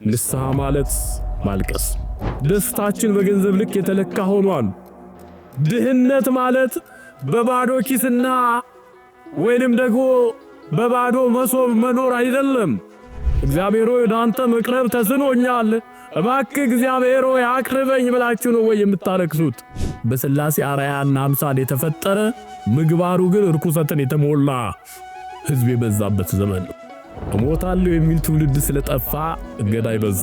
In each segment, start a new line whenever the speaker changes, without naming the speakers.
ንስሐ ማለት ማልቀስ። ደስታችን በገንዘብ ልክ የተለካ ሆኗል። ድህነት ማለት በባዶ ኪስና ወይንም ደግሞ በባዶ መሶብ መኖር አይደለም። እግዚአብሔር ሆይ ወደ አንተ መቅረብ ተስኖኛል፣ እባክህ እግዚአብሔር ሆይ አቅርበኝ ብላችሁ ነው ወይ የምታለቅሱት? በሥላሴ አርአያና አምሳል የተፈጠረ ምግባሩ ግን ርኩሰትን የተሞላ ሕዝብ የበዛበት ዘመን ነው። እሞታለሁ የሚል ትውልድ ስለጠፋ ገዳይ በዛ።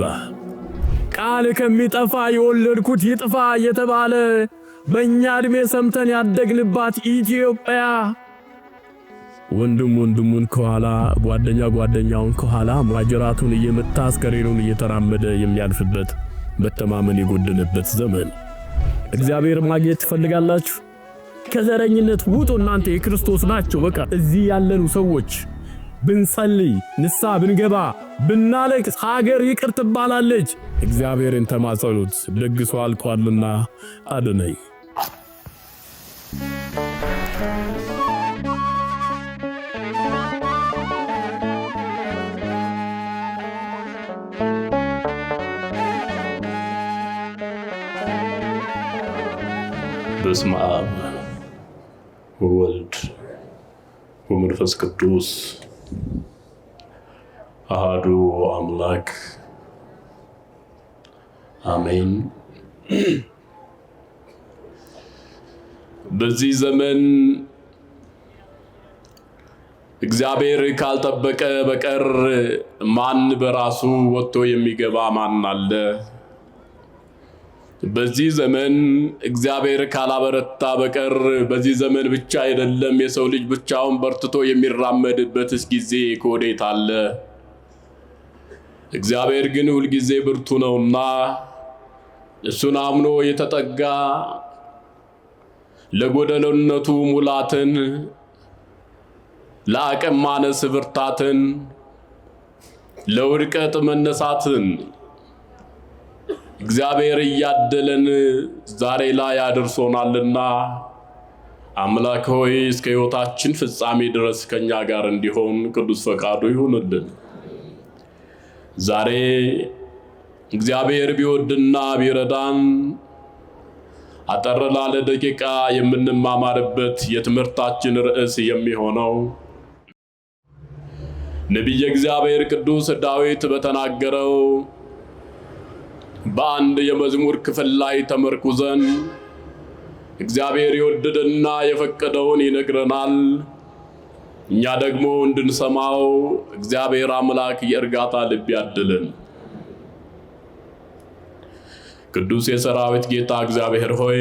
ቃል ከሚጠፋ የወለድኩት ይጥፋ እየተባለ በእኛ ዕድሜ ሰምተን ያደግንባት ኢትዮጵያ ወንድም ወንድሙን ከኋላ ጓደኛውን ከኋላ ማጀራቱን እየመታ አስከሬኑን እየተራመደ የሚያልፍበት መተማመን የጎደለበት ዘመን። እግዚአብሔር ማግኘት ትፈልጋላችሁ? ከዘረኝነት ውጡ። እናንተ የክርስቶስ ናችሁ። በቃ እዚህ ያለኑ ሰዎች ብንጸልይ፣ ንስሐ ብንገባ፣ ብናለቅስ ሀገር ይቅር ትባላለች። እግዚአብሔርን ተማጸኑት፣ ደግሶ አልቋልና አድነኝ።
በስመ አብ ወወልድ ወመንፈስ ቅዱስ አሐዱ አምላክ አሜን። በዚህ ዘመን እግዚአብሔር ካልጠበቀ በቀር ማን በራሱ ወጥቶ የሚገባ ማን አለ? በዚህ ዘመን እግዚአብሔር ካላበረታ በቀር በዚህ ዘመን ብቻ አይደለም የሰው ልጅ ብቻውን በርትቶ የሚራመድበትስ ጊዜ ከወዴት አለ? እግዚአብሔር ግን ሁል ጊዜ ብርቱ ነውና እሱን አምኖ የተጠጋ ለጎደለነቱ ሙላትን፣ ለአቅም ማነስ ብርታትን፣ ለውድቀት መነሳትን እግዚአብሔር እያደለን ዛሬ ላይ ያደርሶናልና አምላክ ሆይ እስከ ሕይወታችን ፍጻሜ ድረስ ከኛ ጋር እንዲሆን ቅዱስ ፈቃዱ ይሁንልን። ዛሬ እግዚአብሔር ቢወድና ቢረዳን አጠር ላለ ደቂቃ የምንማማርበት የትምህርታችን ርዕስ የሚሆነው ነቢየ እግዚአብሔር ቅዱስ ዳዊት በተናገረው በአንድ የመዝሙር ክፍል ላይ ተመርኩዘን እግዚአብሔር የወደደና የፈቀደውን ይነግረናል። እኛ ደግሞ እንድንሰማው እግዚአብሔር አምላክ የእርጋታ ልብ ያድልን። ቅዱስ የሰራዊት ጌታ እግዚአብሔር ሆይ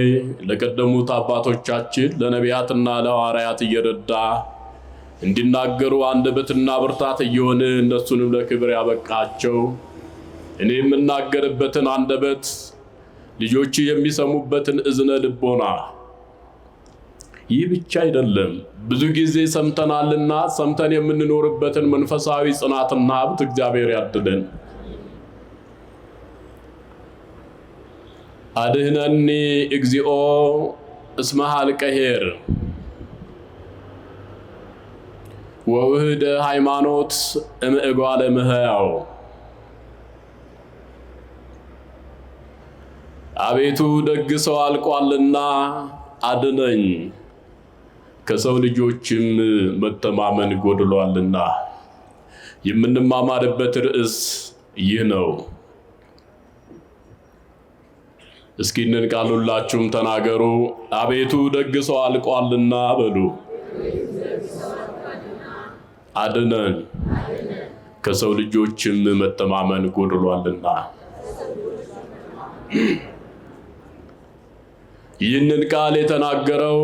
ለቀደሙት አባቶቻችን ለነቢያትና ለሐዋርያት እየረዳ እንዲናገሩ አንደበትና ብርታት እየሆነ እነሱንም ለክብር ያበቃቸው እኔ የምናገርበትን አንደበት ልጆች የሚሰሙበትን እዝነ ልቦና ይህ ብቻ አይደለም፣ ብዙ ጊዜ ሰምተናልና ሰምተን የምንኖርበትን መንፈሳዊ ጽናትና ሀብት እግዚአብሔር ያድለን። አድህነኒ እግዚኦ እስመ ኀልቀ ኄር ወውህደ ሃይማኖት እምእጓለ እምሕያው። አቤቱ ደግ ሰው አልቋልና አድነኝ፣ ከሰው ልጆችም መተማመን ጎድሏልና። የምንማማርበት ርዕስ ይህ ነው። እስኪ እንን ቃል ሁላችሁም ተናገሩ። አቤቱ ደግ ሰው አልቋልና በሉ። አድነን፣ ከሰው ልጆችም መተማመን ጎድሏልና። ይህንን ቃል የተናገረው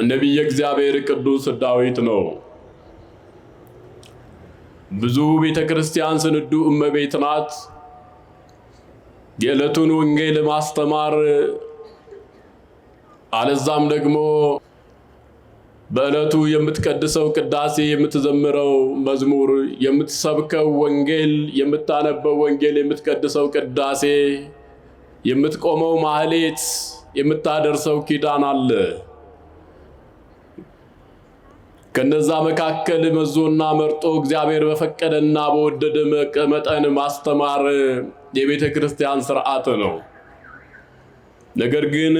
ነቢየ እግዚአብሔር ቅዱስ ዳዊት ነው። ብዙ ቤተክርስቲያን ስንዱ እመቤት ናት። የዕለቱን ወንጌል ማስተማር አለዛም ደግሞ በዕለቱ የምትቀድሰው ቅዳሴ፣ የምትዘምረው መዝሙር፣ የምትሰብከው ወንጌል፣ የምታነበው ወንጌል፣ የምትቀድሰው ቅዳሴ፣ የምትቆመው ማህሌት፣ የምታደርሰው ኪዳን አለ። ከነዛ መካከል መዞና መርጦ እግዚአብሔር በፈቀደና በወደደ መጠን ማስተማር የቤተ ክርስቲያን ሥርዓት ነው። ነገር ግን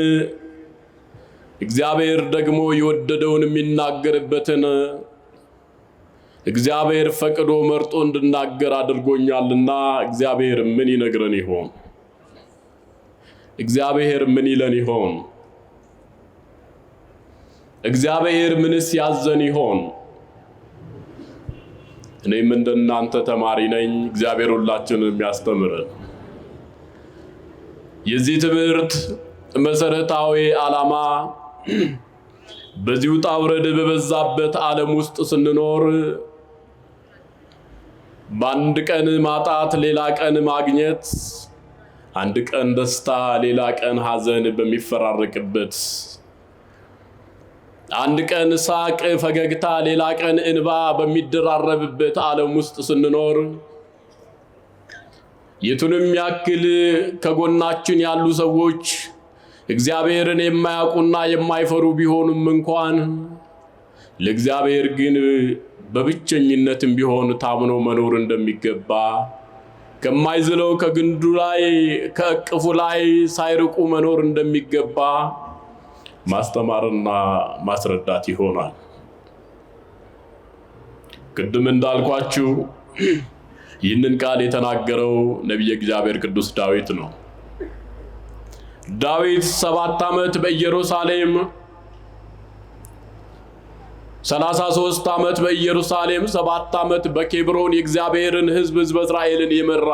እግዚአብሔር ደግሞ የወደደውን የሚናገርበትን እግዚአብሔር ፈቅዶ መርጦ እንድናገር አድርጎኛልና እግዚአብሔር ምን ይነግረን ይሆን? እግዚአብሔር ምን ይለን ይሆን? እግዚአብሔር ምንስ ያዘን ይሆን? እኔም እንደናንተ ተማሪ ነኝ። እግዚአብሔር ሁላችንን የሚያስተምረን የዚህ ትምህርት መሰረታዊ ዓላማ በዚህ ውጣ ውረድ በበዛበት ዓለም ውስጥ ስንኖር በአንድ ቀን ማጣት ሌላ ቀን ማግኘት፣ አንድ ቀን ደስታ ሌላ ቀን ሐዘን በሚፈራረቅበት፣ አንድ ቀን ሳቅ ፈገግታ ሌላ ቀን እንባ በሚደራረብበት ዓለም ውስጥ ስንኖር የቱንም ያክል ከጎናችን ያሉ ሰዎች እግዚአብሔርን የማያውቁና የማይፈሩ ቢሆኑም እንኳን ለእግዚአብሔር ግን በብቸኝነትም ቢሆን ታምኖ መኖር እንደሚገባ ከማይዝለው ከግንዱ ላይ ከእቅፉ ላይ ሳይርቁ መኖር እንደሚገባ ማስተማርና ማስረዳት ይሆናል። ቅድም እንዳልኳችሁ ይህንን ቃል የተናገረው ነቢየ እግዚአብሔር ቅዱስ ዳዊት ነው። ዳዊት 7 ዓመት በኢየሩሳሌም 33 ዓመት በኢየሩሳሌም 7 ዓመት በኬብሮን የእግዚአብሔርን ሕዝብ እስራኤልን የመራ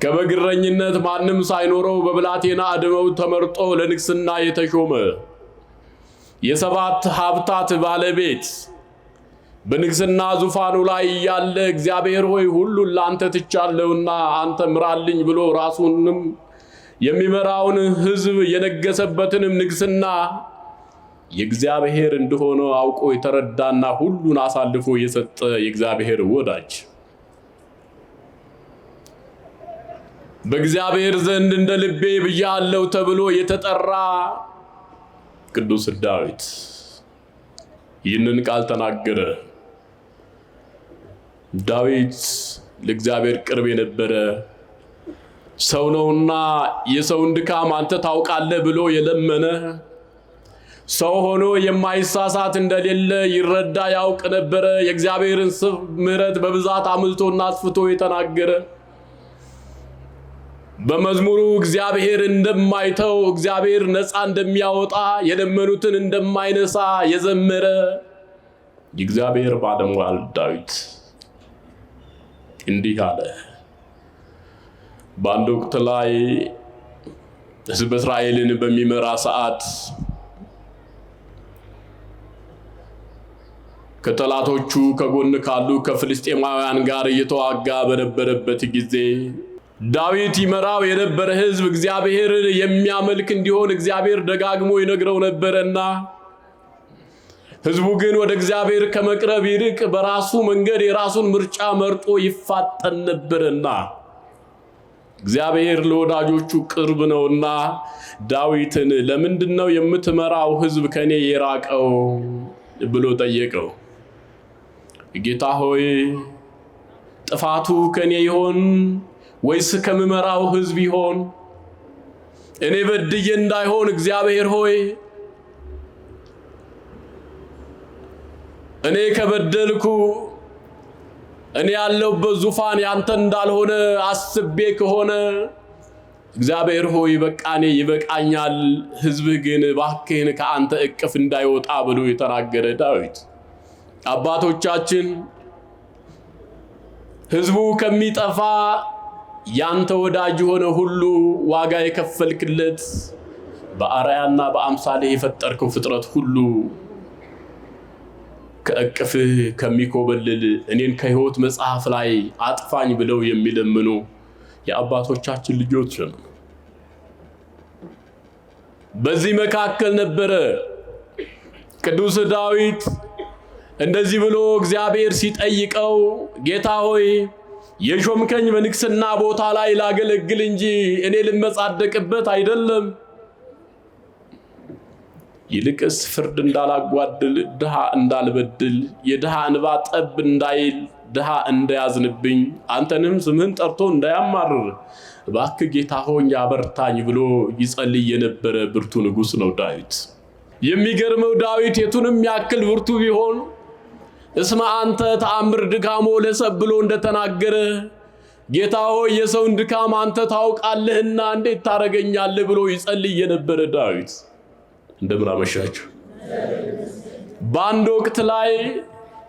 ከበግረኝነት ማንም ሳይኖረው በብላቴና ዕድሜው ተመርጦ ለንግስና የተሾመ የ7 ሀብታት ባለቤት በንግስና ዙፋኑ ላይ ያለ እግዚአብሔር ሆይ ሁሉን ላንተ ትቻለውና አንተ ምራልኝ ብሎ ራሱንም የሚመራውን ሕዝብ የነገሰበትንም ንግስና የእግዚአብሔር እንደሆነ አውቆ የተረዳና ሁሉን አሳልፎ የሰጠ የእግዚአብሔር ወዳጅ በእግዚአብሔር ዘንድ እንደ ልቤ ብያለሁ ተብሎ የተጠራ ቅዱስ ዳዊት ይህንን ቃል ተናገረ። ዳዊት ለእግዚአብሔር ቅርብ የነበረ ሰው ነውና የሰውን ድካም አንተ ታውቃለህ ብሎ የለመነ ሰው ሆኖ የማይሳሳት እንደሌለ ይረዳ ያውቅ ነበረ። የእግዚአብሔርን ምሕረት በብዛት አምልቶና አስፍቶ የተናገረ በመዝሙሩ እግዚአብሔር እንደማይተው እግዚአብሔር ነፃ እንደሚያወጣ የለመኑትን እንደማይነሳ የዘመረ የእግዚአብሔር ባለሟል ዳዊት እንዲህ አለ። በአንድ ወቅት ላይ ሕዝበ እስራኤልን በሚመራ ሰዓት ከጠላቶቹ ከጎን ካሉ ከፍልስጤማውያን ጋር እየተዋጋ በነበረበት ጊዜ ዳዊት ይመራው የነበረ ሕዝብ እግዚአብሔርን የሚያመልክ እንዲሆን እግዚአብሔር ደጋግሞ ይነግረው ነበርና ሕዝቡ ግን ወደ እግዚአብሔር ከመቅረብ ይልቅ በራሱ መንገድ የራሱን ምርጫ መርጦ ይፋጠን ነበርና እግዚአብሔር ለወዳጆቹ ቅርብ ነውና ዳዊትን ለምንድነው የምትመራው ሕዝብ ከኔ የራቀው ብሎ ጠየቀው። ጌታ ሆይ ጥፋቱ ከኔ ይሆን ወይስ ከምመራው ሕዝብ ይሆን? እኔ በድዬ እንዳይሆን እግዚአብሔር ሆይ እኔ ከበደልኩ እኔ ያለሁበት ዙፋን ያንተ እንዳልሆነ አስቤ ከሆነ እግዚአብሔር ሆይ በቃ እኔ ይበቃኛል፣ ሕዝብህ ግን እባክህን ከአንተ እቅፍ እንዳይወጣ ብሎ የተናገረ ዳዊት አባቶቻችን ሕዝቡ ከሚጠፋ ያንተ ወዳጅ ሆነ ሁሉ ዋጋ የከፈልክለት በአርአያና በአምሳልህ የፈጠርከው ፍጥረት ሁሉ ከእቅፍህ ከሚኮበልል እኔን ከሕይወት መጽሐፍ ላይ አጥፋኝ ብለው የሚለምኑ የአባቶቻችን ልጆች ነው። በዚህ መካከል ነበረ ቅዱስ ዳዊት እንደዚህ ብሎ እግዚአብሔር ሲጠይቀው ጌታ ሆይ የሾምከኝ በንግስና ቦታ ላይ ላገለግል እንጂ እኔ ልመጻደቅበት አይደለም። ይልቅስ ፍርድ እንዳላጓድል ድሃ እንዳልበድል የድሃ እንባ ጠብ እንዳይል ድሃ እንዳያዝንብኝ አንተንም ስምህን ጠርቶ እንዳያማርር እባክህ ጌታ ሆይ አበርታኝ ብሎ ይጸልይ የነበረ ብርቱ ንጉስ ነው ዳዊት። የሚገርመው ዳዊት የቱንም ያክል ብርቱ ቢሆን እስማ አንተ ተአምር ድካሞ ለሰብ ብሎ እንደተናገረ ጌታ ሆይ የሰውን ድካም አንተ ታውቃለህና እንዴት ታረጋኛለህ ብሎ ይጸልይ የነበረ ዳዊት። እንደምን አመሻችሁ። በአንድ ወቅት ላይ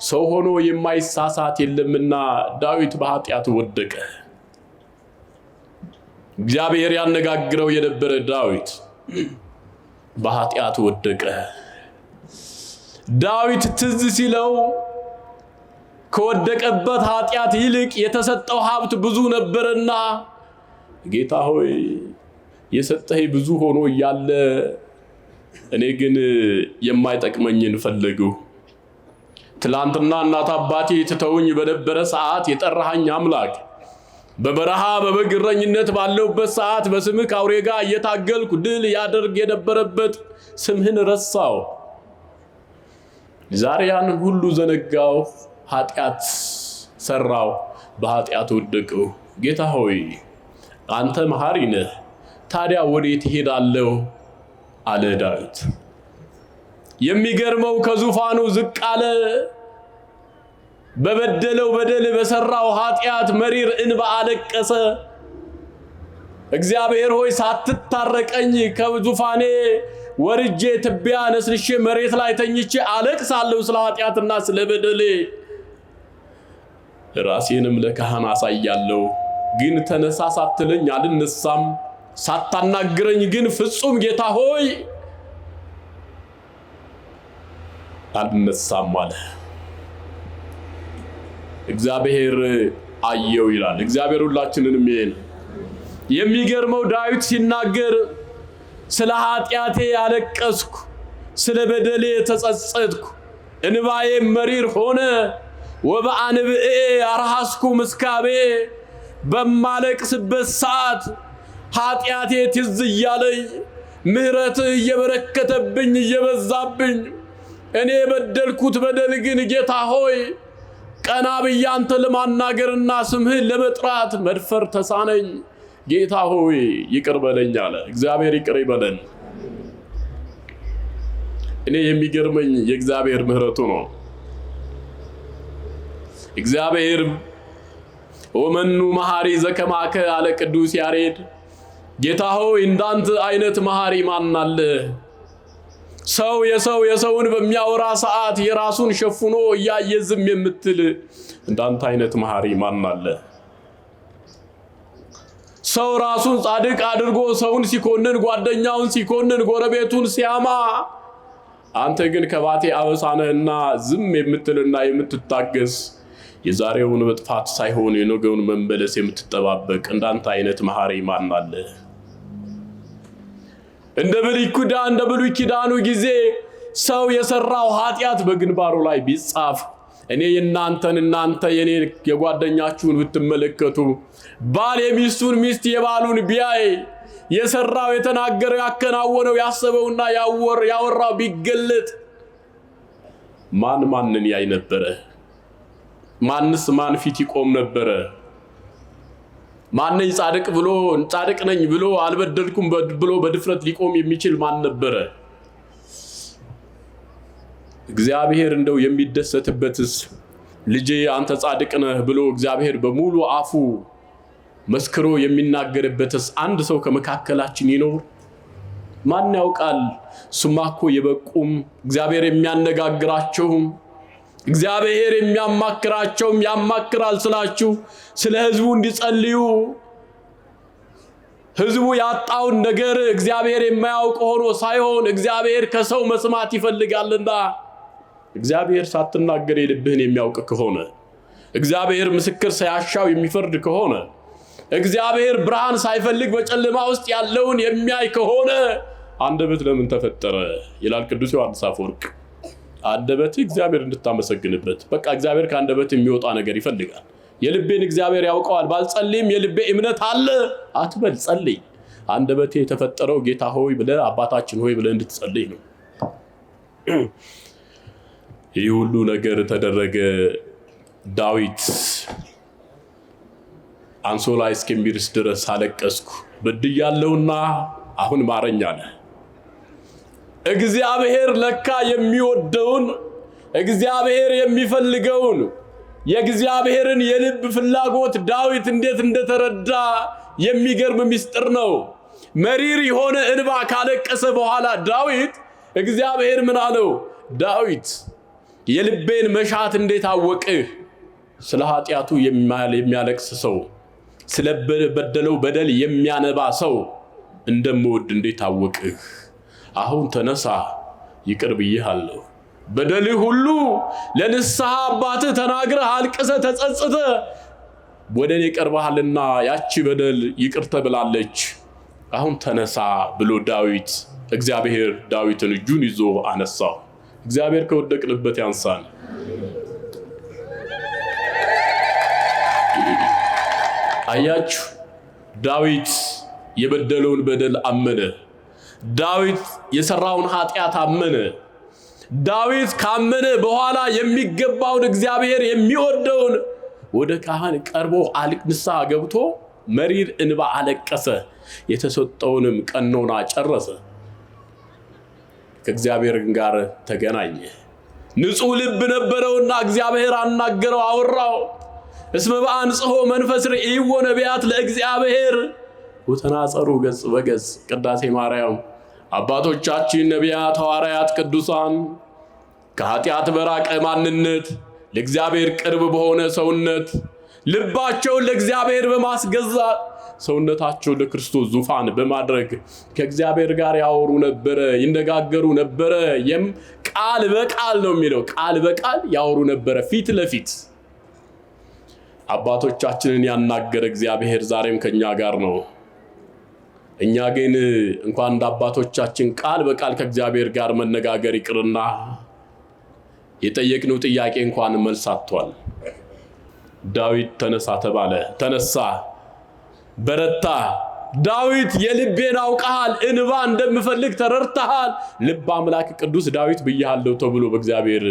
ሰው ሆኖ የማይሳሳት የለምና ዳዊት በኃጢአት ወደቀ። እግዚአብሔር ያነጋግረው የነበረ ዳዊት በኃጢአት ወደቀ። ዳዊት ትዝ ሲለው ከወደቀበት ኃጢአት ይልቅ የተሰጠው ሀብት ብዙ ነበርና ጌታ ሆይ የሰጠኸኝ ብዙ ሆኖ እያለ እኔ ግን የማይጠቅመኝን ፈለግሁ። ትላንትና እናት አባቴ ትተውኝ በነበረ ሰዓት የጠራኸኝ አምላክ በበረሃ በበግ እረኝነት ባለሁበት ሰዓት በስምህ ከአውሬ ጋር እየታገልኩ ድል ያደርግ የነበረበት ስምህን ረሳው። ዛሬ ያንን ሁሉ ዘነጋው፣ ኃጢአት ሰራው፣ በኃጢአት ወደቅሁ። ጌታ ሆይ አንተ መሐሪ ነህ፣ ታዲያ ወዴት እሄዳለሁ አለ ዳዊት። የሚገርመው ከዙፋኑ ዝቅ አለ። በበደለው በደል በሰራው ኃጢአት መሪር እንባ አለቀሰ። እግዚአብሔር ሆይ ሳትታረቀኝ ከዙፋኔ ወርጄ ትቢያ ነስንሼ መሬት ላይ ተኝቼ አለቅሳለሁ ስለ ኃጢአትና ስለ በደሌ። ራሴንም ለካህን አሳያለሁ፣ ግን ተነሳ ሳትለኝ አልነሳም፣ ሳታናግረኝ ግን ፍጹም ጌታ ሆይ አልነሳም አለ። እግዚአብሔር አየው ይላል። እግዚአብሔር ሁላችንንም ይሄን የሚገርመው ዳዊት ሲናገር ስለ ኃጢአቴ ያለቀስኩ ስለ በደሌ ተጸጸትኩ እንባዬ መሪር ሆነ ወበአንብኤ አርሃስኩ ምስካቤ በማለቅስበት ሰዓት ኃጢአቴ ትዝ እያለኝ ምህረትህ እየበረከተብኝ እየበዛብኝ እኔ በደልኩት በደል ግን ጌታ ሆይ ቀና ብዬ አንተ ለማናገርና ስምህን ለመጥራት መድፈር ተሳነኝ። ጌታ ሆይ ይቅር በለኝ አለ። እግዚአብሔር ይቅር ይበለን። እኔ የሚገርመኝ የእግዚአብሔር ምህረቱ ነው። እግዚአብሔር ወመኑ መሐሪ ዘከማከ አለ ቅዱስ ያሬድ። ጌታ ሆይ እንዳንተ አይነት መሐሪ ማን አለ? ሰው የሰውን በሚያወራ ሰዓት የራሱን ሸፍኖ እያየ ዝም የምትል እንዳንተ አይነት መሐሪ ማን አለ? ሰው ራሱን ጻድቅ አድርጎ ሰውን ሲኮንን፣ ጓደኛውን ሲኮንን፣ ጎረቤቱን ሲያማ፣ አንተ ግን ከባቴ አበሳነህና ዝም የምትልና የምትታገስ የዛሬውን መጥፋት ሳይሆን የነገውን መመለስ የምትጠባበቅ እንዳንተ አይነት መሐሪ ማን አለ? እንደ ብሉይ ኪዳኑ ጊዜ ሰው የሰራው ኃጢአት በግንባሩ ላይ ቢጻፍ እኔ እናንተ የኔ የጓደኛችሁን ብትመለከቱ ባል የሚስቱን ሚስት የባሉን ቢያይ የሰራው የተናገረው ያከናወነው ያሰበውና ያወራው ቢገለጥ ማንን ያይ ነበረ? ማንስ ማን ፊት ይቆም ነበረ? ማን ጻድቅ ነኝ ብሎ አልበደልኩም ብሎ በድፍረት ሊቆም የሚችል ማን ነበረ? እግዚአብሔር እንደው የሚደሰትበትስ ልጄ አንተ ጻድቅ ነህ ብሎ እግዚአብሔር በሙሉ አፉ መስክሮ የሚናገርበትስ አንድ ሰው ከመካከላችን ይኖር? ማን ያውቃል? ሱማኮ የበቁም እግዚአብሔር የሚያነጋግራቸውም እግዚአብሔር የሚያማክራቸውም ያማክራል ስላችሁ ስለ ህዝቡ እንዲጸልዩ ህዝቡ ያጣውን ነገር እግዚአብሔር የማያውቅ ሆኖ ሳይሆን እግዚአብሔር ከሰው መስማት ይፈልጋልና እግዚአብሔር ሳትናገር የልብህን የሚያውቅ ከሆነ እግዚአብሔር ምስክር ሳያሻው የሚፈርድ ከሆነ እግዚአብሔር ብርሃን ሳይፈልግ በጨለማ ውስጥ ያለውን የሚያይ ከሆነ አንደበት ለምን ተፈጠረ ይላል ቅዱስ ዮሐንስ አፈወርቅ። አንደበት እግዚአብሔር እንድታመሰግንበት። በቃ እግዚአብሔር ከአንደበት የሚወጣ ነገር ይፈልጋል። የልቤን እግዚአብሔር ያውቀዋል። ባልጸልይም የልቤ እምነት አለ አትበል፣ ጸልይ። አንደበቴ የተፈጠረው ጌታ ሆይ ብለህ አባታችን ሆይ ብለህ እንድትጸልይ ነው። ይህ ሁሉ ነገር ተደረገ። ዳዊት አንሶላ እስኪሚርስ ድረስ አለቀስኩ በድያለሁና አሁን ማረኝ አለ። እግዚአብሔር ለካ የሚወደውን እግዚአብሔር የሚፈልገውን የእግዚአብሔርን የልብ ፍላጎት ዳዊት እንዴት እንደተረዳ የሚገርም ምስጢር ነው። መሪር የሆነ እንባ ካለቀሰ በኋላ ዳዊት እግዚአብሔር ምን አለው? ዳዊት የልቤን መሻት እንዴት አወቅህ? ስለ ኃጢአቱ የሚያለቅስ ሰው፣ ስለ በደለው በደል የሚያነባ ሰው እንደምወድ እንዴት አወቅህ? አሁን ተነሳ፣ ይቅር ብዬሃለሁ። በደልህ ሁሉ ለንስሐ አባትህ ተናግረህ አልቅሰህ ተጸጽተህ ወደ እኔ ቀርበሃልና ያቺ በደል ይቅር ተብላለች። አሁን ተነሳ ብሎ ዳዊት እግዚአብሔር ዳዊትን እጁን ይዞ አነሳው። እግዚአብሔር ከወደቅንበት ያንሳን። አያችሁ፣ ዳዊት የበደለውን በደል አመነ። ዳዊት የሰራውን ኃጢአት አመነ። ዳዊት ካመነ በኋላ የሚገባውን እግዚአብሔር የሚወደውን ወደ ካህን ቀርቦ ንስሐ ገብቶ መሪር እንባ አለቀሰ። የተሰጠውንም ቀኖና ጨረሰ። ከእግዚአብሔር ጋር ተገናኘ። ንጹሕ ልብ ነበረውና እግዚአብሔር አናገረው፣ አወራው። እስመ በአንጽሖ መንፈስ ርኢይዎ ነቢያት ለእግዚአብሔር ወተናጸሩ ገጽ በገጽ። ቅዳሴ ማርያም። አባቶቻችን ነቢያት፣ ሐዋርያት፣ ቅዱሳን ከኃጢአት በራቀ ማንነት ለእግዚአብሔር ቅርብ በሆነ ሰውነት ልባቸውን ለእግዚአብሔር በማስገዛት ሰውነታቸው ለክርስቶስ ዙፋን በማድረግ ከእግዚአብሔር ጋር ያወሩ ነበረ፣ ይነጋገሩ ነበረ። ቃል በቃል ነው የሚለው፣ ቃል በቃል ያወሩ ነበረ ፊት ለፊት። አባቶቻችንን ያናገረ እግዚአብሔር ዛሬም ከኛ ጋር ነው። እኛ ግን እንኳን እንደ አባቶቻችን ቃል በቃል ከእግዚአብሔር ጋር መነጋገር ይቅርና የጠየቅነው ጥያቄ እንኳን መልስ አጥቷል። ዳዊት ተነሳ ተባለ፣ ተነሳ፣ በረታ። ዳዊት የልቤን አውቀሃል፣ እንባ እንደምፈልግ ተረድተሃል፣ ልብ አምላክ ቅዱስ ዳዊት ብያለሁ ተብሎ በእግዚአብሔር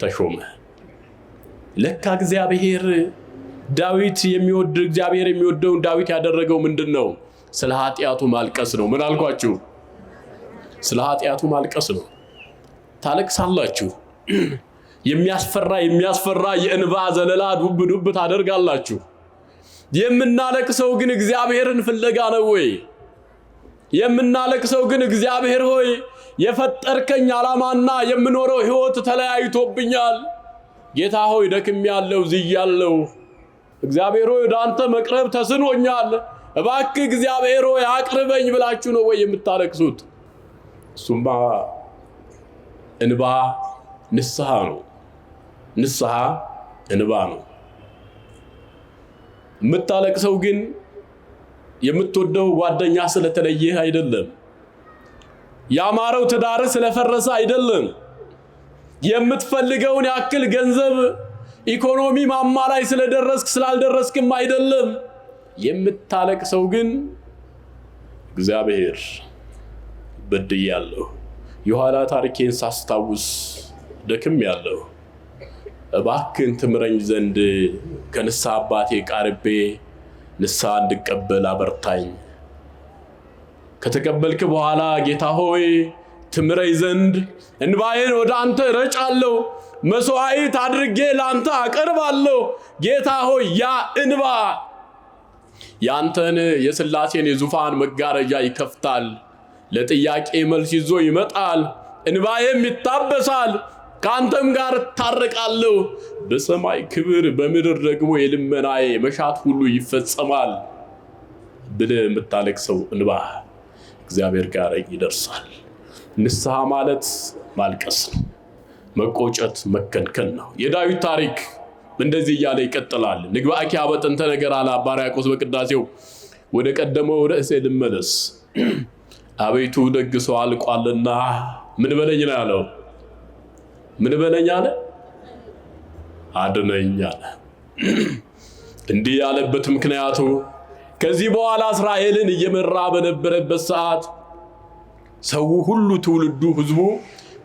ተሾመ። ለካ እግዚአብሔር ዳዊት የሚወድ እግዚአብሔር የሚወደውን ዳዊት ያደረገው ምንድነው? ስለ ኃጢአቱ ማልቀስ ነው። ምን አልኳችሁ? ስለ ኃጢአቱ ማልቀስ ነው። ታለቅሳላችሁ። የሚያስፈራ የእንባ ዘለላ ዱብ ዱብ ታደርጋላችሁ። የምናለቅሰው ግን እግዚአብሔርን ፍለጋ ነው ወይ? የምናለቅሰው ግን እግዚአብሔር ሆይ የፈጠርከኝ ዓላማና የምኖረው ሕይወት ተለያይቶብኛል፣ ጌታ ሆይ ደክሜያለሁ፣ ዝያለሁ፣ እግዚአብሔር ሆይ ወደ አንተ መቅረብ ተስኖኛል፣ እባክህ እግዚአብሔር ሆይ አቅርበኝ ብላችሁ ነው ወይ የምታለቅሱት? እሱማ እንባ ንስሐ ነው። ንስሐ እንባ ነው። የምታለቅሰው ግን የምትወደው ጓደኛ ስለተለየህ አይደለም። ያማረው ትዳር ስለፈረሰ አይደለም። የምትፈልገውን ያክል ገንዘብ ኢኮኖሚ ማማ ላይ ስለደረስክ ስላልደረስክም አይደለም። የምታለቅሰው ግን እግዚአብሔር በድያለሁ፣ የኋላ ታሪኬን ሳስታውስ ደክሜያለሁ፣ እባክህን ትምረኝ ዘንድ ከንስሐ አባቴ ቀርቤ ንስሐ እንድቀበል አበርታኝ። ከተቀበልክ በኋላ ጌታ ሆይ ትምረኝ ዘንድ እንባዬን ወደ አንተ ረጫለሁ፣ መስዋዕት አድርጌ ለአንተ አቀርባለሁ። ጌታ ሆይ ያ እንባ ያንተን የሥላሴን የዙፋን መጋረጃ ይከፍታል። ለጥያቄ መልስ ይዞ ይመጣል። እንባዬም ይታበሳል፣ ከአንተም ጋር እታረቃለሁ። በሰማይ ክብር፣ በምድር ደግሞ የልመናዬ መሻት ሁሉ ይፈጸማል ብለህ የምታለቅሰው እንባ እግዚአብሔር ጋር ይደርሳል። ንስሐ ማለት ማልቀስ ነው፣ መቆጨት፣ መከንከን ነው። የዳዊት ታሪክ እንደዚህ እያለ ይቀጥላል። ንግባኪ አበጥንተ ነገር አለ አባ ሕርያቆስ በቅዳሴው። ወደ ቀደመው ርዕሴ ልመለስ። አቤቱ ደግ ሰው አልቋልና ምን በለኝ ነው ያለው? ምን በለኝ አለ? አድነኝ አለ። እንዲህ ያለበት ምክንያቱ ከዚህ በኋላ እስራኤልን እየመራ በነበረበት ሰዓት ሰው ሁሉ፣ ትውልዱ፣ ህዝቡ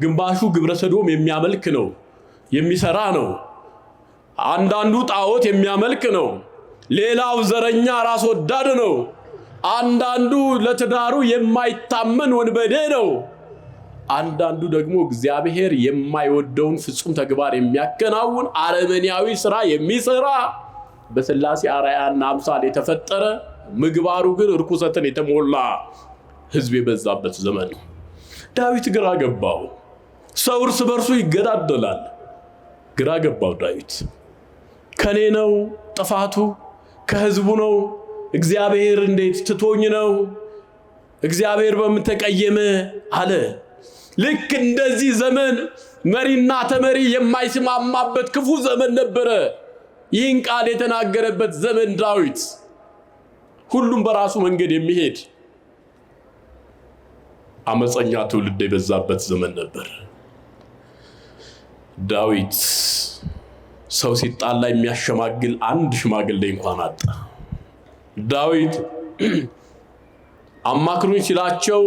ግማሹ ግብረ ሰዶም የሚያመልክ ነው የሚሰራ ነው። አንዳንዱ ጣዖት የሚያመልክ ነው። ሌላው ዘረኛ ራስ ወዳድ ነው። አንዳንዱ ለትዳሩ የማይታመን ወንበዴ ነው። አንዳንዱ ደግሞ እግዚአብሔር የማይወደውን ፍጹም ተግባር የሚያከናውን አረመኔያዊ ስራ የሚሰራ በሥላሴ አርአያና አምሳል የተፈጠረ ምግባሩ ግን ርኩሰትን የተሞላ ሕዝብ የበዛበት ዘመን ነው። ዳዊት ግራ ገባው። ሰው እርስ በርሱ ይገዳደላል። ግራ ገባው ዳዊት። ከኔ ነው ጥፋቱ? ከሕዝቡ ነው? እግዚአብሔር እንዴት ትቶኝ ነው? እግዚአብሔር በምን ተቀየመ አለ። ልክ እንደዚህ ዘመን መሪና ተመሪ የማይስማማበት ክፉ ዘመን ነበረ። ይህን ቃል የተናገረበት ዘመን ዳዊት ሁሉም በራሱ መንገድ የሚሄድ አመፀኛ ትውልድ የበዛበት ዘመን ነበር። ዳዊት ሰው ሲጣላ የሚያሸማግል አንድ ሽማግሌ እንኳን አጣ። ዳዊት አማክሩኝ ሲላቸው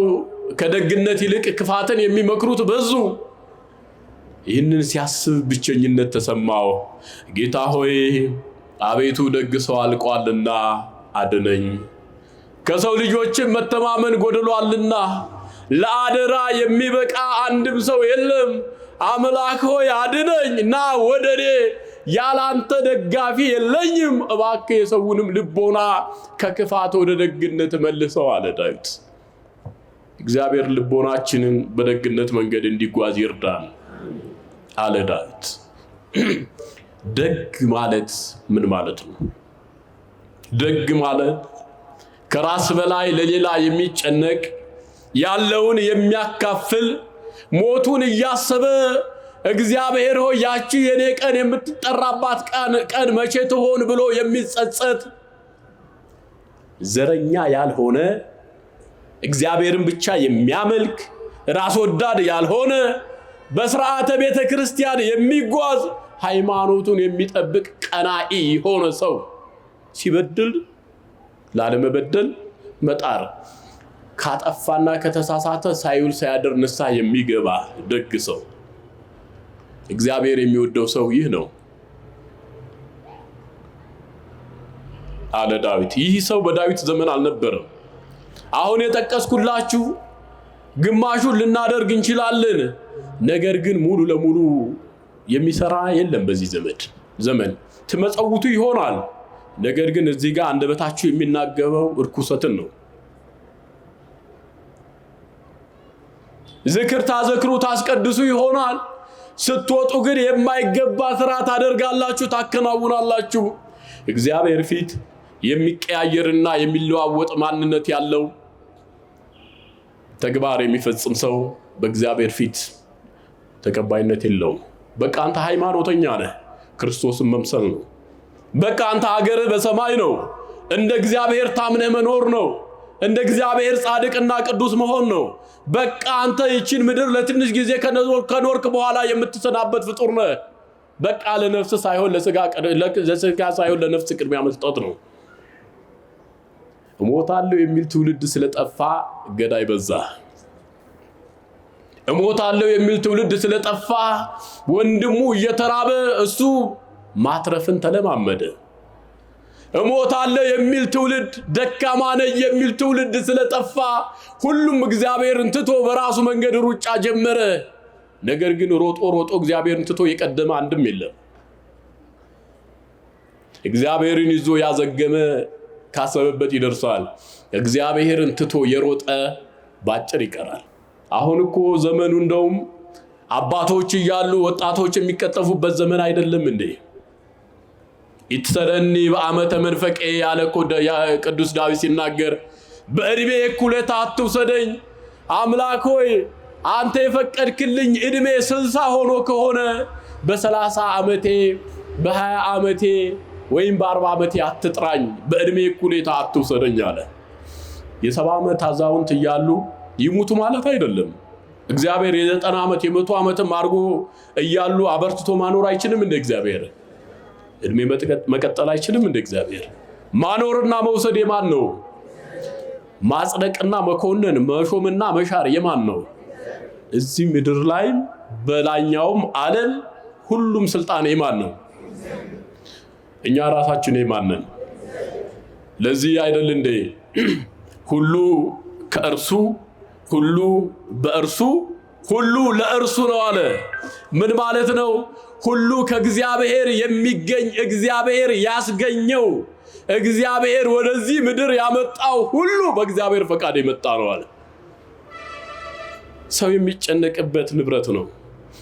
ከደግነት ይልቅ ክፋትን የሚመክሩት በዙ። ይህንን ሲያስብ ብቸኝነት ተሰማው። ጌታ ሆይ አቤቱ ደግ ሰው አልቋልና አድነኝ፣ ከሰው ልጆችም መተማመን ጎድሏልና ለአደራ የሚበቃ አንድም ሰው የለም። አምላክ ሆይ አድነኝ፣ ና ወደኔ፣ ያላንተ ደጋፊ የለኝም። እባክህ የሰውንም ልቦና ከክፋት ወደ ደግነት መልሰው አለ ዳዊት። እግዚአብሔር ልቦናችንን በደግነት መንገድ እንዲጓዝ ይርዳን አለ ዳዊት። ደግ ማለት ምን ማለት ነው? ደግ ማለት ከራስ በላይ ለሌላ የሚጨነቅ ያለውን የሚያካፍል ሞቱን እያሰበ እግዚአብሔር ሆይ ያቺ የኔ ቀን የምትጠራባት ቀን መቼ ትሆን ብሎ የሚጸጸት ዘረኛ ያልሆነ እግዚአብሔርን ብቻ የሚያመልክ ራስ ወዳድ ያልሆነ በሥርዓተ ቤተ ክርስቲያን የሚጓዝ ሃይማኖቱን የሚጠብቅ ቀናኢ የሆነ ሰው ሲበድል ላለመበደል መጣር፣ ካጠፋና ከተሳሳተ ሳይውል ሳያድር ንስሐ የሚገባ ደግ ሰው። እግዚአብሔር የሚወደው ሰው ይህ ነው አለ ዳዊት። ይህ ሰው በዳዊት ዘመን አልነበረም። አሁን የጠቀስኩላችሁ ግማሹን ልናደርግ እንችላለን፣ ነገር ግን ሙሉ ለሙሉ የሚሰራ የለም። በዚህ ዘመን ትመጸውቱ ይሆናል፣ ነገር ግን እዚህ ጋር አንደበታችሁ የሚናገረው እርኩሰትን ነው። ዝክር ታዘክሩ ታስቀድሱ ይሆናል፣ ስትወጡ ግን የማይገባ ስራ ታደርጋላችሁ፣ ታከናውናላችሁ። እግዚአብሔር ፊት የሚቀያየርና የሚለዋወጥ ማንነት ያለው ተግባር የሚፈጽም ሰው በእግዚአብሔር ፊት ተቀባይነት የለውም። በቃ አንተ ሃይማኖተኛ ነህ፣ ክርስቶስን መምሰል ነው። በቃ አንተ ሀገርህ በሰማይ ነው፣ እንደ እግዚአብሔር ታምነህ መኖር ነው። እንደ እግዚአብሔር ጻድቅና ቅዱስ መሆን ነው። በቃ አንተ ይቺን ምድር ለትንሽ ጊዜ ከኖርክ በኋላ የምትሰናበት ፍጡር ነህ። በቃ ለነፍስ ሳይሆን ለስጋ ሳይሆን ለነፍስ ቅድሚያ መስጠት ነው። እሞታለሁ የሚል ትውልድ ስለጠፋ ገዳይ በዛ። እሞታለሁ የሚል ትውልድ ስለጠፋ ወንድሙ እየተራበ እሱ ማትረፍን ተለማመደ። እሞታለሁ የሚል ትውልድ፣ ደካማ ነኝ የሚል ትውልድ ስለጠፋ ሁሉም እግዚአብሔርን ትቶ በራሱ መንገድ ሩጫ ጀመረ። ነገር ግን ሮጦ እግዚአብሔርን ትቶ የቀደመ አንድም የለም። እግዚአብሔርን ይዞ ያዘገመ ካሰበበት ይደርሳል። እግዚአብሔርን ትቶ የሮጠ ባጭር ይቀራል። አሁን እኮ ዘመኑ እንደውም አባቶች እያሉ ወጣቶች የሚቀጠፉበት ዘመን አይደለም እንዴ? ኢትሰረኒ በአመተ መንፈቄ ያለ ቅዱስ ዳዊት ሲናገር በእድሜ እኩሌታ አትውሰደኝ፣ አምላክ ሆይ አንተ የፈቀድክልኝ እድሜ 60 ሆኖ ከሆነ በ30 ዓመቴ በ20 ዓመቴ ወይም በ40 ዓመቴ አትጥራኝ፣ በእድሜ እኩሌታ አትውሰደኝ አለ። የ70 ዓመት አዛውንት እያሉ ይሙቱ ማለት አይደለም። እግዚአብሔር የ90 ዓመት የ100 ዓመትም አድርጎ እያሉ አበርትቶ ማኖር አይችልም እንደ እግዚአብሔር? እድሜ መቀጠል አይችልም እንደ እግዚአብሔር? ማኖርና መውሰድ የማን ነው? ማጽደቅና መኮንን መሾምና መሻር የማን ነው? እዚህ ምድር ላይ በላይኛውም ዓለም ሁሉም ስልጣን የማን ነው? እኛ ራሳችን የማን ነን? ለዚህ አይደል እንዴ ሁሉ ከእርሱ ሁሉ በእርሱ ሁሉ ለእርሱ ነው አለ። ምን ማለት ነው? ሁሉ ከእግዚአብሔር የሚገኝ እግዚአብሔር ያስገኘው እግዚአብሔር ወደዚህ ምድር ያመጣው ሁሉ በእግዚአብሔር ፈቃድ የመጣ ነው አለ። ሰው የሚጨነቅበት ንብረት ነው።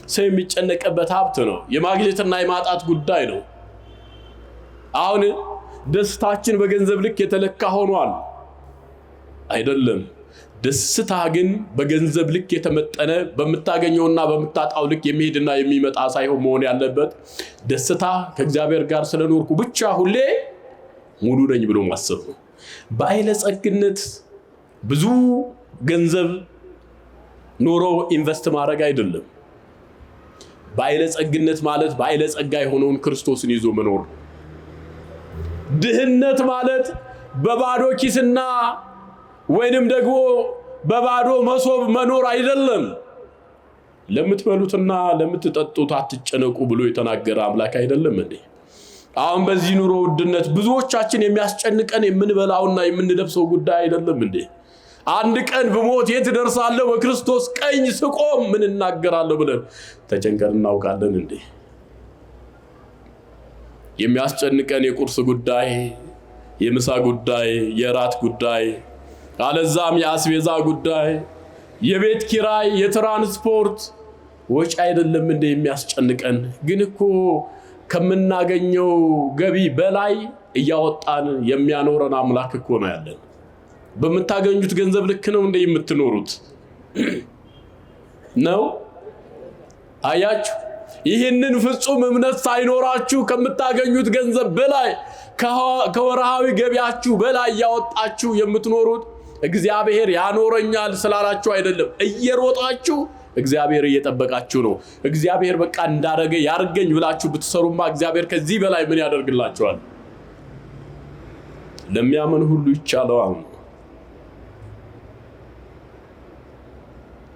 ሰው የሚጨነቅበት ሀብት ነው። የማግኘትና የማጣት ጉዳይ ነው። አሁን ደስታችን በገንዘብ ልክ የተለካ ሆኗል አይደለም። ደስታ ግን በገንዘብ ልክ የተመጠነ በምታገኘውና በምታጣው ልክ የሚሄድና የሚመጣ ሳይሆን መሆን ያለበት ደስታ ከእግዚአብሔር ጋር ስለኖርኩ ብቻ ሁሌ ሙሉ ነኝ ብሎ ማሰብ ነው። በአይለጸግነት ብዙ ገንዘብ ኖሮ ኢንቨስት ማድረግ አይደለም። በአይለጸግነት ማለት በአይለጸጋ የሆነውን ክርስቶስን ይዞ መኖር ነው። ድህነት ማለት በባዶ ኪስና ወይንም ደግሞ በባዶ መሶብ መኖር አይደለም። ለምትበሉትና ለምትጠጡት አትጨነቁ ብሎ የተናገረ አምላክ አይደለም እንዴ? አሁን በዚህ ኑሮ ውድነት ብዙዎቻችን የሚያስጨንቀን የምንበላውና የምንለብሰው ጉዳይ አይደለም እንዴ? አንድ ቀን ብሞት የት ደርሳለሁ በክርስቶስ ቀኝ ስቆም ምን እናገራለሁ ብለን ተጨንቀን እናውቃለን እንዴ? የሚያስጨንቀን የቁርስ ጉዳይ፣ የምሳ ጉዳይ፣ የራት ጉዳይ፣ አለዛም የአስቤዛ ጉዳይ፣ የቤት ኪራይ፣ የትራንስፖርት ወጪ አይደለም እንዴ የሚያስጨንቀን? ግን እኮ ከምናገኘው ገቢ በላይ እያወጣን የሚያኖረን አምላክ እኮ ነው ያለን። በምታገኙት ገንዘብ ልክ ነው እንደ የምትኖሩት ነው። አያችሁ፣ ይህንን ፍጹም እምነት ሳይኖራችሁ ከምታገኙት ገንዘብ በላይ ከወርሃዊ ገቢያችሁ በላይ እያወጣችሁ የምትኖሩት እግዚአብሔር ያኖረኛል ስላላችሁ አይደለም። እየሮጣችሁ እግዚአብሔር እየጠበቃችሁ ነው። እግዚአብሔር በቃ እንዳረገ ያርገኝ ብላችሁ ብትሰሩማ እግዚአብሔር ከዚህ በላይ ምን ያደርግላችኋል? ለሚያምን ሁሉ ይቻለዋል።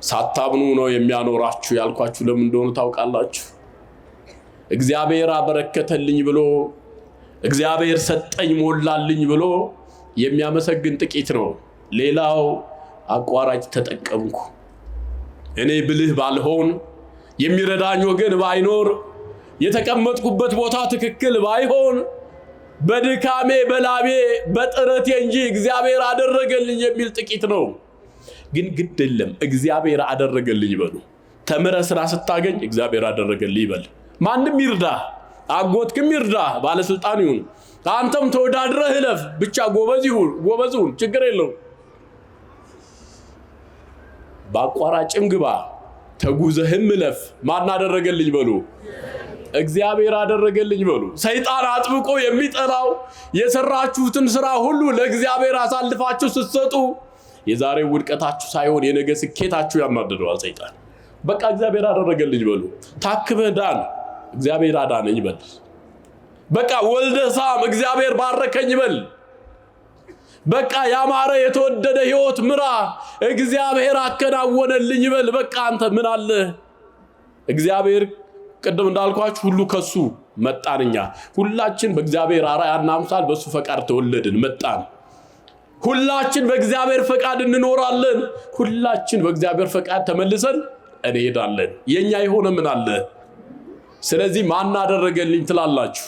ሳታምኑ ነው የሚያኖራችሁ ያልኳችሁ ለምን እንደሆነ ታውቃላችሁ? እግዚአብሔር አበረከተልኝ ብሎ እግዚአብሔር ሰጠኝ ሞላልኝ ብሎ የሚያመሰግን ጥቂት ነው። ሌላው አቋራጭ ተጠቀምኩ፣ እኔ ብልህ ባልሆን፣ የሚረዳኝ ወገን ባይኖር፣ የተቀመጥኩበት ቦታ ትክክል ባይሆን፣ በድካሜ በላቤ በጥረቴ እንጂ እግዚአብሔር አደረገልኝ የሚል ጥቂት ነው። ግን ግድ የለም እግዚአብሔር አደረገልኝ በሉ። ተምረ ስራ ስታገኝ እግዚአብሔር አደረገልኝ ይበል። ማንም ይርዳ፣ አጎትክም ይርዳ፣ ባለስልጣን ይሁን፣ አንተም ተወዳድረህ እለፍ፣ ብቻ ጎበዝ ይሁን፣ ችግር የለውም። በአቋራጭም ግባ፣ ተጉዘህም እለፍ። ማን አደረገልኝ በሉ? እግዚአብሔር አደረገልኝ በሉ። ሰይጣን አጥብቆ የሚጠላው የሰራችሁትን ስራ ሁሉ ለእግዚአብሔር አሳልፋችሁ ስትሰጡ የዛሬው ውድቀታችሁ ሳይሆን የነገ ስኬታችሁ ያናድደዋል ሰይጣን። በቃ እግዚአብሔር አደረገልኝ በሉ። ታክመህ ዳን፣ እግዚአብሔር አዳነኝ በል። በቃ ወልደ ሳም፣ እግዚአብሔር ባረከኝ በል። በቃ ያማረ የተወደደ ህይወት ምራ፣ እግዚአብሔር አከናወነልኝ በል። በቃ አንተ ምን አለ? እግዚአብሔር ቅድም እንዳልኳችሁ ሁሉ ከሱ መጣንኛ። ሁላችን በእግዚአብሔር አርአያና አምሳል በሱ ፈቃድ ተወለድን መጣን። ሁላችን በእግዚአብሔር ፈቃድ እንኖራለን። ሁላችን በእግዚአብሔር ፈቃድ ተመልሰን እንሄዳለን። የኛ የሆነ ምን አለ? ስለዚህ ማን አደረገልኝ ትላላችሁ?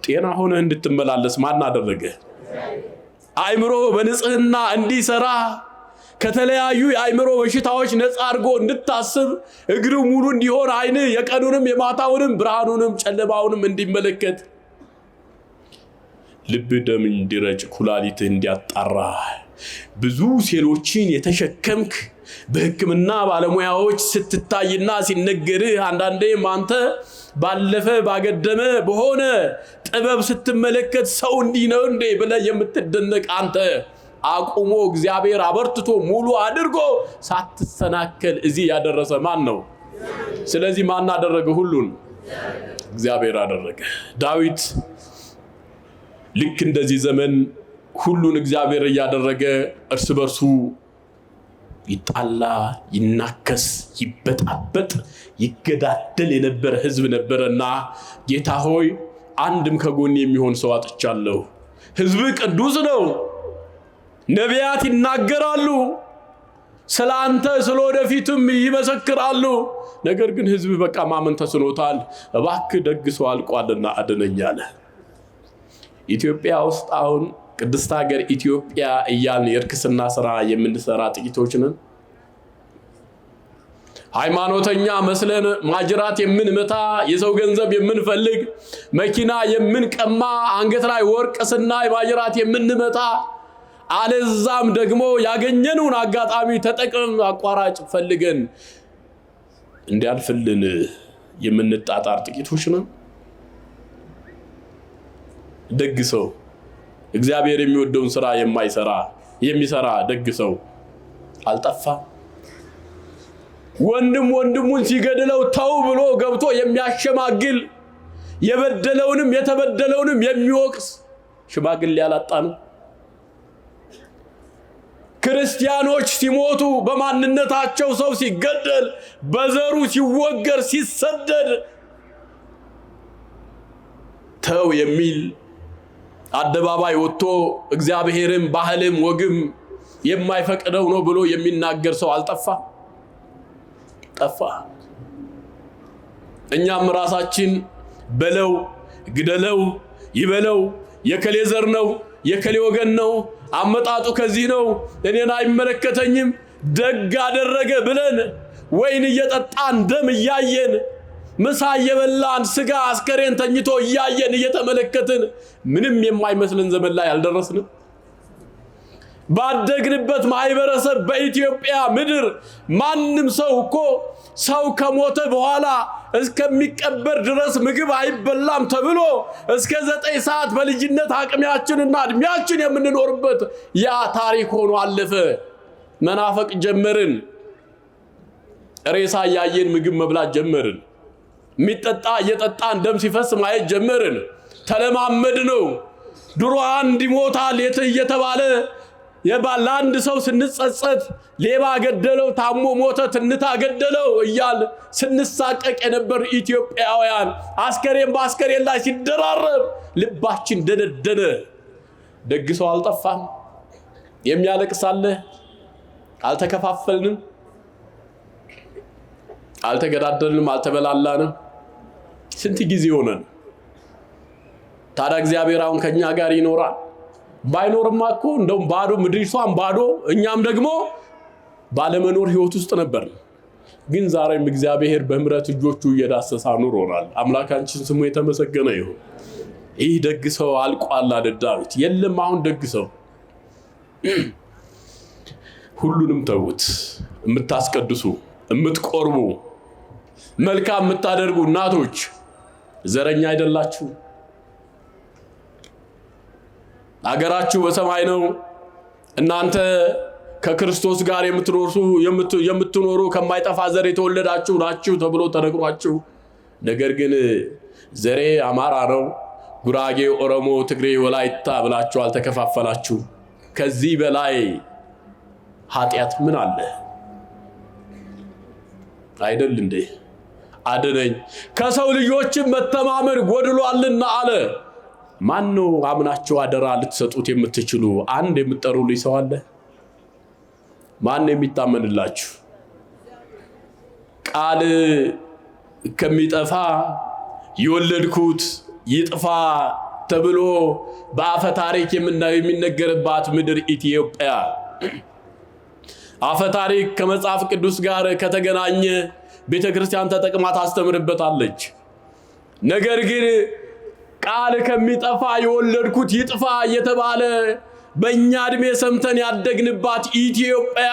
ጤና ሆነ እንድትመላለስ ማን አደረገ? አእምሮ በንጽህና እንዲሰራ ከተለያዩ የአእምሮ በሽታዎች ነፃ አድርጎ እንድታስብ እግር ሙሉ እንዲሆን አይን የቀኑንም የማታውንም ብርሃኑንም ጨለማውንም እንዲመለከት ልብ ደም እንዲረጭ ኩላሊት እንዲያጣራ ብዙ ሴሎችን የተሸከምክ በሕክምና ባለሙያዎች ስትታይና ሲነገርህ አንዳንዴም አንተ ባለፈ ባገደመ በሆነ ጥበብ ስትመለከት ሰው እንዲህ ነው እንዴ ብለህ የምትደነቅ አንተ አቁሞ እግዚአብሔር አበርትቶ ሙሉ አድርጎ ሳትሰናከል እዚህ ያደረሰ ማን ነው? ስለዚህ ማን አደረገ? ሁሉን እግዚአብሔር አደረገ። ዳዊት ልክ እንደዚህ ዘመን ሁሉን እግዚአብሔር እያደረገ እርስ በርሱ ይጣላ፣ ይናከስ፣ ይበጣበጥ፣ ይገዳደል የነበረ ህዝብ ነበረና ጌታ ሆይ አንድም ከጎን የሚሆን ሰው አጥቻለሁ። ህዝብ ቅዱስ ነው፣ ነቢያት ይናገራሉ፣ ስላንተ ስለወደፊቱም ይመሰክራሉ። ነገር ግን ህዝብ በቃ ማመን ተስኖታል። እባክህ ደግ ሰው አልቋልና አድነኝ አለ። ኢትዮጵያ ውስጥ አሁን ቅድስት ሀገር ኢትዮጵያ እያልን የርክስና ስራ የምንሰራ ጥቂቶች ነን። ሃይማኖተኛ መስለን ማጅራት የምንመታ፣ የሰው ገንዘብ የምንፈልግ፣ መኪና የምንቀማ፣ አንገት ላይ ወርቅ ስናይ ማጅራት የምንመታ፣ አለዛም ደግሞ ያገኘነውን አጋጣሚ ተጠቅመን አቋራጭ ፈልገን እንዲያልፍልን የምንጣጣር ጥቂቶች ነን። ደግ ሰው እግዚአብሔር የሚወደውን ስራ የሚሰራ ደግ ሰው አልጠፋ። ወንድም ወንድሙን ሲገድለው ተው ብሎ ገብቶ የሚያሸማግል፣ የበደለውንም የተበደለውንም የሚወቅስ ሽማግሌ ያላጣ ነው። ክርስቲያኖች ሲሞቱ፣ በማንነታቸው ሰው ሲገደል፣ በዘሩ ሲወገር፣ ሲሰደድ ተው የሚል አደባባይ ወጥቶ እግዚአብሔርም ባህልም ወግም የማይፈቅደው ነው ብሎ የሚናገር ሰው አልጠፋ። ጠፋ። እኛም ራሳችን በለው ግደለው ይበለው፣ የከሌ ዘር ነው የከሌ ወገን ነው፣ አመጣጡ ከዚህ ነው፣ እኔን አይመለከተኝም፣ ደግ አደረገ ብለን ወይን እየጠጣን ደም እያየን ምሳ እየበላን ስጋ አስከሬን ተኝቶ እያየን እየተመለከትን ምንም የማይመስልን ዘመን ላይ አልደረስንም። ባደግንበት ማህበረሰብ በኢትዮጵያ ምድር ማንም ሰው እኮ ሰው ከሞተ በኋላ እስከሚቀበር ድረስ ምግብ አይበላም ተብሎ እስከ 9 ሰዓት በልጅነት አቅሚያችንና እድሜያችን የምንኖርበት ያ ታሪክ ሆኖ አለፈ። መናፈቅ ጀመርን። ሬሳ ያየን ምግብ መብላት ጀመርን። ሚጠጣ እየጠጣን ደም ሲፈስ ማየት ጀመርን። ተለማመድ ነው። ድሮ አንድ ይሞታል እየተባለ ለአንድ ሰው ስንጸጸት ሌባ ገደለው፣ ታሞ ሞተ፣ ትንታ ገደለው እያል ስንሳቀቅ የነበር ኢትዮጵያውያን አስከሬን በአስከሬን ላይ ሲደራረብ ልባችን ደነደነ። ደግ ሰው አልጠፋም። የሚያለቅስ አለ። አልተከፋፈልንም፣ አልተገዳደልንም፣ አልተበላላንም። ስንት ጊዜ ሆነን ታዲያ እግዚአብሔር አሁን ከኛ ጋር ይኖራል? ባይኖርማ እኮ እንደውም ባዶ ምድሪቷን ባዶ እኛም ደግሞ ባለመኖር ህይወት ውስጥ ነበር። ግን ዛሬም እግዚአብሔር በምህረት እጆቹ እየዳሰሳ ኑሮናል። አምላካችን ስሙ የተመሰገነ ይሁን። ይህ ደግ ሰው አልቋል አለ ዳዊት። የለም አሁን ደግ ሰው። ሁሉንም ተውት። የምታስቀድሱ፣ የምትቆርቡ፣ መልካም የምታደርጉ እናቶች ዘረኛ አይደላችሁ። አገራችሁ በሰማይ ነው። እናንተ ከክርስቶስ ጋር የምትኖሩ ከማይጠፋ ዘር የተወለዳችሁ ናችሁ ተብሎ ተነግሯችሁ፣ ነገር ግን ዘሬ አማራ ነው፣ ጉራጌ፣ ኦሮሞ፣ ትግሬ፣ ወላይታ ብላችሁ አልተከፋፈላችሁ። ከዚህ በላይ ኃጢአት ምን አለ? አይደል እንዴ? አድነኝ ከሰው ልጆችም መተማመን ጎድሏልና አለ። ማን ነው አምናችሁ አደራ ልትሰጡት የምትችሉ? አንድ የምትጠሩልኝ ሰው አለ? ማን ነው የሚታመንላችሁ? ቃል ከሚጠፋ የወለድኩት ይጥፋ ተብሎ በአፈ ታሪክ የሚነገርባት ምድር ኢትዮጵያ። አፈ ታሪክ ከመጽሐፍ ቅዱስ ጋር ከተገናኘ ቤተክርስቲያን ተጠቅማ ታስተምርበታለች። ነገር ግን ቃል ከሚጠፋ የወለድኩት ይጥፋ እየተባለ በእኛ እድሜ ሰምተን ያደግንባት ኢትዮጵያ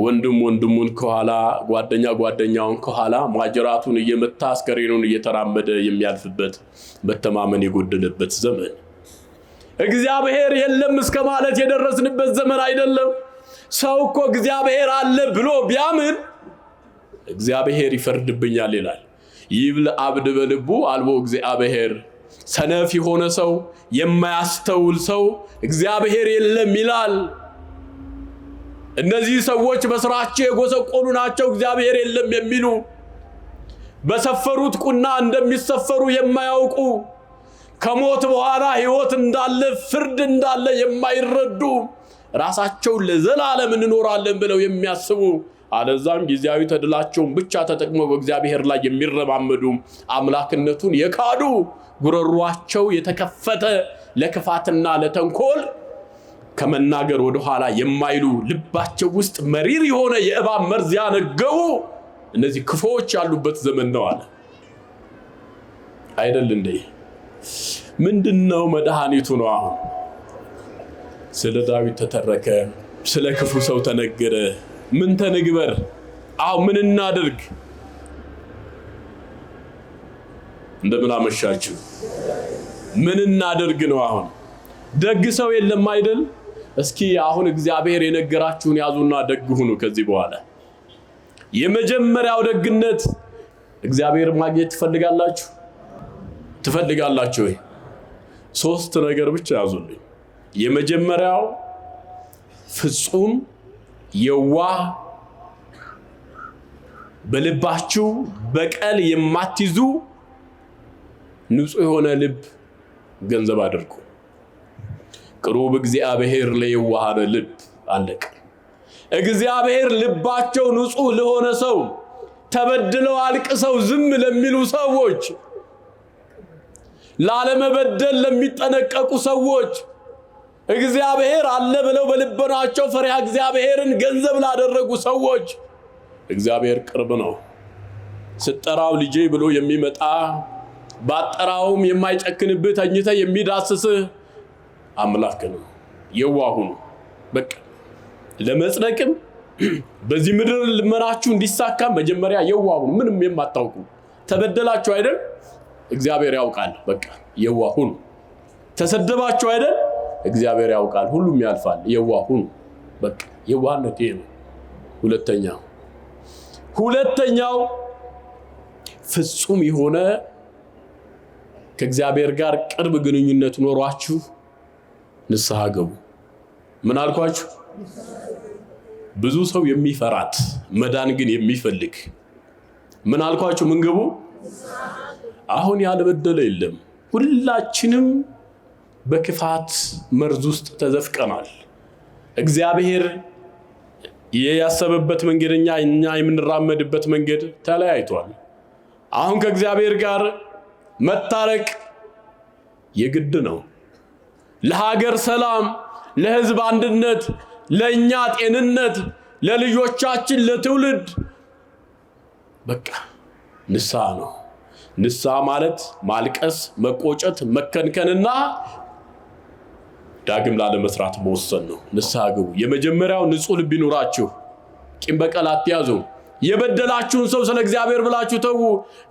ወንድም ወንድሙን ከኋላ፣ ጓደኛ ጓደኛውን ከኋላ ማጅራቱን እየመታ አስከሬኑን እየተራመደ የሚያልፍበት መተማመን የጎደለበት ዘመን፣ እግዚአብሔር የለም እስከ ማለት የደረስንበት ዘመን አይደለም። ሰው እኮ እግዚአብሔር አለ ብሎ ቢያምን እግዚአብሔር ይፈርድብኛል ይላል። ይብል አብድ በልቡ አልቦ እግዚአብሔር። ሰነፍ የሆነ ሰው፣ የማያስተውል ሰው እግዚአብሔር የለም ይላል። እነዚህ ሰዎች በስራቸው የጎሰቆሉ ናቸው፣ እግዚአብሔር የለም የሚሉ በሰፈሩት ቁና እንደሚሰፈሩ የማያውቁ ከሞት በኋላ ሕይወት እንዳለ ፍርድ እንዳለ የማይረዱ ራሳቸው ለዘላለም እንኖራለን ብለው የሚያስቡ አለዛም ጊዜያዊ ተድላቸውን ብቻ ተጠቅመው በእግዚአብሔር ላይ የሚረማመዱ አምላክነቱን የካዱ ጉረሯቸው የተከፈተ ለክፋትና ለተንኮል ከመናገር ወደ ኋላ የማይሉ ልባቸው ውስጥ መሪር የሆነ የእባብ መርዝ ያነገቡ እነዚህ ክፉዎች ያሉበት ዘመን ነው አለ። አይደል እንዴ? ምንድነው መድኃኒቱ ነው? አሁን ስለ ዳዊት ተተረከ፣ ስለ ክፉ ሰው ተነገረ። ምን ተንግበር? አሁን ምን እናድርግ? እንደምን አመሻችሁ። ምን እናድርግ ነው አሁን? ደግ ሰው የለም አይደል? እስኪ አሁን እግዚአብሔር የነገራችሁን ያዙና ደግ ሁኑ። ከዚህ በኋላ የመጀመሪያው ደግነት እግዚአብሔር ማግኘት ትፈልጋላችሁ? ትፈልጋላችሁ ወይ? ሶስት ነገር ብቻ ያዙልኝ። የመጀመሪያው ፍጹም የዋህ በልባችሁ በቀል የማትይዙ ንጹህ የሆነ ልብ ገንዘብ አድርጉ። ቅሩብ እግዚአብሔር ለየዋሃነ ልብ አለቀ። እግዚአብሔር ልባቸው ንጹህ ለሆነ ሰው፣ ተበድለው አልቅሰው ዝም ለሚሉ ሰዎች፣ ላለመበደል ለሚጠነቀቁ ሰዎች፣ እግዚአብሔር አለ ብለው በልቦናቸው ፈሪሃ እግዚአብሔርን ገንዘብ ላደረጉ ሰዎች እግዚአብሔር ቅርብ ነው። ስትጠራው ልጄ ብሎ የሚመጣ ባጠራውም የማይጨክንብህ ተኝተህ የሚዳስስህ አምላክ ነው። የዋህ ሁኑ። በቃ ለመጽደቅም በዚህ ምድር ልመናችሁ እንዲሳካ መጀመሪያ የዋህ ሁኑ። ምንም የማታውቁ ተበደላችሁ አይደል? እግዚአብሔር ያውቃል። በቃ የዋህ ሁኑ። ተሰደባችሁ አይደል? እግዚአብሔር ያውቃል። ሁሉም ያልፋል። የዋህ ሁኑ። በቃ የዋህነት ይሄ ነው። ሁለተኛው ፍጹም የሆነ ከእግዚአብሔር ጋር ቅርብ ግንኙነት ኖሯችሁ ንስሐ ገቡ። ምን አልኳችሁ? ብዙ ሰው የሚፈራት መዳን ግን የሚፈልግ ምን አልኳችሁ? ምን ገቡ? አሁን ያልበደለ የለም። ሁላችንም በክፋት መርዝ ውስጥ ተዘፍቀናል። እግዚአብሔር ያሰበበት መንገድኛ እኛ የምንራመድበት መንገድ ተለያይቷል። አሁን ከእግዚአብሔር ጋር መታረቅ የግድ ነው። ለሀገር ሰላም፣ ለሕዝብ አንድነት፣ ለኛ ጤንነት፣ ለልጆቻችን፣ ለትውልድ በቃ ንስሐ ነው። ንስሐ ማለት ማልቀስ፣ መቆጨት፣ መከንከንና ዳግም ላለመስራት መወሰን ነው። ንስሐ ግቡ። የመጀመሪያው ንጹህ ልብ ይኑራችሁ። ቂም በቀል አትያዙ። የበደላችሁን ሰው ስለ እግዚአብሔር ብላችሁ ተዉ።